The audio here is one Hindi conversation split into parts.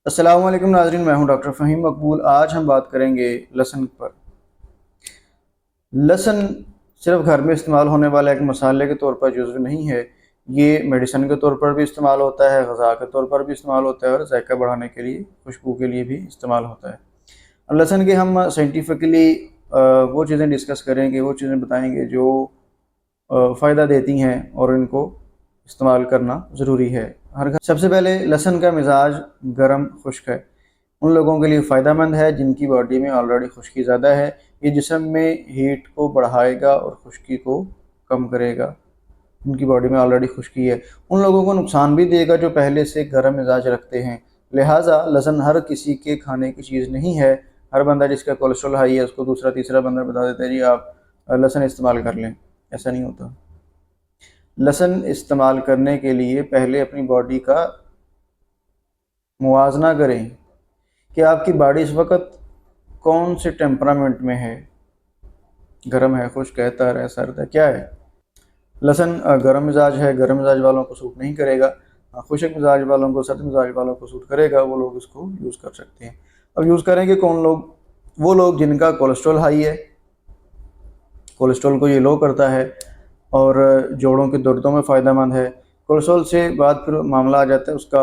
अस्सलाम वालेकुम नाज़रीन, मैं हूं डॉक्टर फ़हीम मकबूल। आज हम बात करेंगे लहसुन पर। लहसुन सिर्फ घर में इस्तेमाल होने वाला एक मसाले के तौर पर यूज़ नहीं है, ये मेडिसिन के तौर पर भी इस्तेमाल होता है, ग़िज़ा के तौर पर भी इस्तेमाल होता है और जायका बढ़ाने के लिए, खुशबू के लिए भी इस्तेमाल होता है। लहसुन के हम साइंटिफिकली वो चीज़ें डिस्कस करेंगे, वो चीज़ें बताएंगे जो फ़ायदा देती हैं और इनको इस्तेमाल करना ज़रूरी है हर घर। सबसे पहले लहसुन का मिजाज गर्म खुश्क है। उन लोगों के लिए फ़ायदेमंद है जिनकी बॉडी में ऑलरेडी खुश्की ज़्यादा है। ये जिस्म में हीट को बढ़ाएगा और खुश्की को कम करेगा। उनकी बॉडी में ऑलरेडी खुश्की है। उन लोगों को नुकसान भी देगा जो पहले से गर्म मिजाज रखते हैं। लिहाजा लहसुन हर किसी के खाने की चीज़ नहीं है। हर बंदा जिसका कोलेस्ट्रॉल हाई है उसको दूसरा तीसरा बंदा बता देता है जी आप लहसुन इस्तेमाल कर लें। ऐसा नहीं होता। लहसुन इस्तेमाल करने के लिए पहले अपनी बॉडी का मुआजना करें कि आपकी बॉडी इस वक्त कौन से टेम्परामेंट में है, गर्म है, खुश्क है, तर है, सर्द है, क्या है। लहसुन गर्म मिजाज है, गर्म मिजाज वालों को सूट नहीं करेगा। खुशक मिजाज वालों को, सर्द मिजाज वालों को सूट करेगा, वो लोग इसको यूज़ कर सकते हैं। अब यूज़ करेंगे कौन लोग? वो लोग जिनका कोलेस्ट्रॉल हाई है, कोलेस्ट्रॉल को ये लो करता है और जोड़ों के दर्दों में फ़ायदेमंद है। कोलेस्ट्रॉल से बाद फिर मामला आ जाता है उसका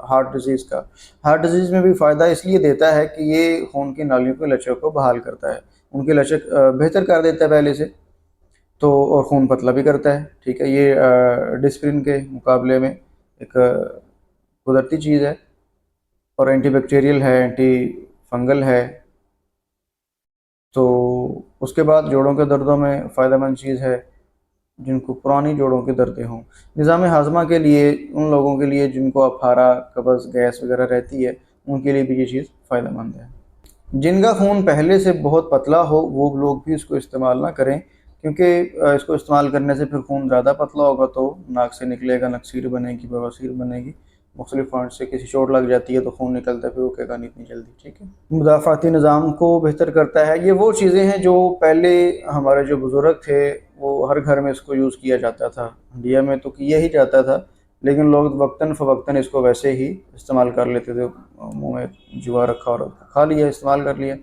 हार्ट डिजीज़ का। हार्ट डिजीज़ में भी फ़ायदा इसलिए देता है कि ये खून की नालियों के लचक को बहाल करता है, उनकी लचक बेहतर कर देता है पहले से, तो और खून पतला भी करता है। ठीक है, ये डिस्प्रिन के मुकाबले में एक कुदरती चीज़ है और एंटीबैक्टीरियल है, एंटी फंगल है। तो उसके बाद जोड़ों के दर्दों में फ़ायदेमंद चीज़ है जिनको पुरानी जोड़ों के दर्दें हों। निज़ाम हाज़मा के लिए, उन लोगों के लिए जिनको अफारा, कब्ज़, गैस वगैरह रहती है, उनके लिए भी ये चीज़ फ़ायदेमंद है। जिनका खून पहले से बहुत पतला हो वो लोग भी इसको इस्तेमाल ना करें, क्योंकि इसको इस्तेमाल करने से फिर खून ज़्यादा पतला होगा तो नाक से निकलेगा, नकसीर बनेगी, बवासीर बनेगी, मुख्तलिफ पॉइंट से किसी चोट लग जाती है तो खून निकलता है, फिर रुकेगा नहीं इतनी जल्दी। ठीक है, मुदाफ़ाती निज़ाम को बेहतर करता है। ये वो चीज़ें हैं जो पहले हमारे जो बुज़ुर्ग थे वो हर घर में इसको यूज़ किया जाता था। इंडिया में तो किया ही जाता था, लेकिन लोग वक्तन फ़वक्तन इसको वैसे ही इस्तेमाल कर लेते थे। मुँह में जुआ रखा और खा लिया, इस्तेमाल कर लिया।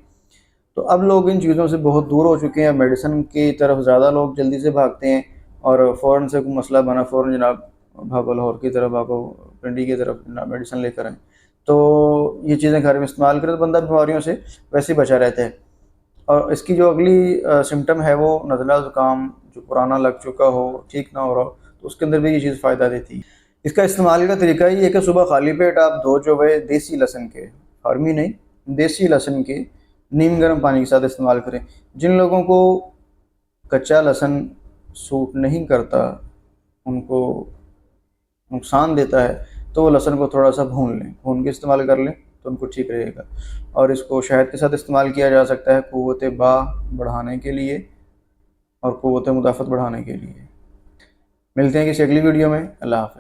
तो अब लोग इन चीज़ों से बहुत दूर हो चुके हैं, मेडिसिन की तरफ ज़्यादा लोग जल्दी से भागते हैं और फ़ौरन से कोई मसला बना फ़ौरन जनाब भागो लाहौर की तरफ, भागो पिंडी की तरफ, जनाब मेडिसिन लेकर आएँ। तो ये चीज़ें घर में इस्तेमाल करें तो बंदा बीमारियों से वैसे ही बचा रहता है। और इसकी जो अगली सिम्पटम है वो नज़ला ज़ुकाम जो पुराना लग चुका हो, ठीक ना हो रहा हो, तो उसके अंदर भी ये चीज़ फ़ायदा देती है। इसका इस्तेमाल का तरीका ये है कि सुबह खाली पेट आप 2 चौवे देसी लहसुन के, फार्मी नहीं, देसी लहसुन के नीम गर्म पानी के साथ इस्तेमाल करें। जिन लोगों को कच्चा लहसुन सूट नहीं करता, उनको नुकसान देता है, तो वो लहसुन को थोड़ा सा भून लें, भून के इस्तेमाल कर लें तो उनको ठीक रहेगा। और इसको शहद के साथ इस्तेमाल किया जा सकता है क़ुव्वत बाह बढ़ाने के लिए और क़ुव्वत मुदाफ़त बढ़ाने के लिए। मिलते हैं किसी अगली वीडियो में। अल्लाह हाफ़िज़।